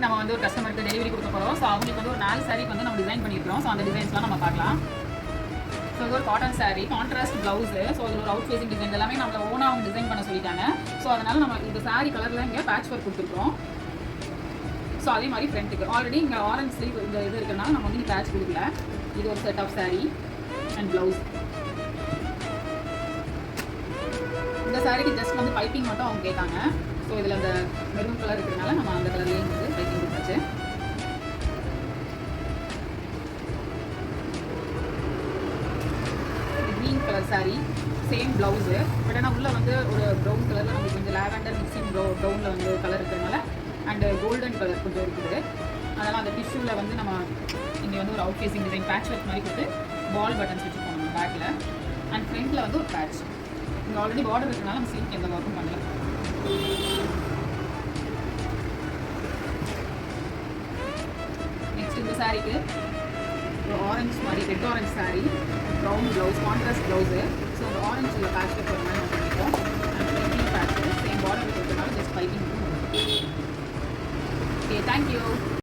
நம்ம வந்து ஒரு கஸ்டமருக்கு டெலிவரி கொடுக்க போகிறோம். ஸோ அவங்களுக்கு வந்து ஒரு 4 சாரீக்கு வந்து நம்ம டிசைன் பண்ணியிருக்கிறோம். ஸோ அந்த டிசைன்ஸ்லாம் நம்ம பார்க்கலாம். ஸோ இது ஒரு cotton sari, contrast blouse. So அதில் ஒரு அவுட் ஃபேசிங் டிசைன் எல்லாமே நம்மளை ஓனாக அவங்க டிசைன் பண்ண சொல்லிட்டாங்க. ஸோ அதனால் நம்ம இந்த சாரீ கலரில் இங்கே பேட்ச் ஒர்க் கொடுத்துருக்கோம். ஸோ அதே மாதிரி ஃப்ரண்ட்டுக்கு ஆல்ரெடி இங்கே ஆரஞ்ச் ஸ்லீவ் இந்த இது இருக்கிறனால நம்ம வந்து பேட்ச் கொடுக்கல. இது ஒரு set of sari and blouse. இந்த சாரீக்கு ஜஸ்ட் வந்து பைப்பிங் மட்டும் அவங்க கேட்டாங்க. ஸோ இதில் அந்த மெரூன் கலர் இருக்கிறதுனால நம்ம அந்த கலர்லேயே வந்து பைப்பிங் கொடுத்தாச்சு. Green colour sari, same blouse. But ஆனால் உள்ளே வந்து ஒரு ப்ரௌன் கலரில் நமக்கு கொஞ்சம் லேவெண்டர் மிக்சிங் ப்ரௌனில் வந்து கலர் இருக்கிறதுனால அண்டு கோல்டன் கலர் கொஞ்சம் இருக்குது. அதனால் அந்த டிஷ்யூவில் வந்து நம்ம இங்கே வந்து ஒரு out facing design patch work மாதிரி கொடுத்து பால் பட்டன்ஸ் வச்சுருக்கோம் நம்ம பேக்கில். அண்ட் ஃப்ரண்ட்டில் வந்து ஒரு பேட்ச். இங்கே ஆல்ரெடி பார்டர் இருக்கிறனால நம்ம சீட் எந்த ஒர்க்கும் பண்ணல. நெக்ஸ்ட் இந்த சாரீக்கு ஒரு ஆரஞ்சு மாதிரி red orange sari, brown blouse, contrast blouse. So அந்த ஆரஞ்சில் பேட்ச் ஒர்க் ஒரு மாதிரி நம்ம பண்ணிட்டோம். அண்ட் ஃப்ரண்ட்லையும் பேட்ச் சேம் பார்டர் இருக்கிறதுனால ஜஸ்ட் பைப்பிங். Okay, thank you.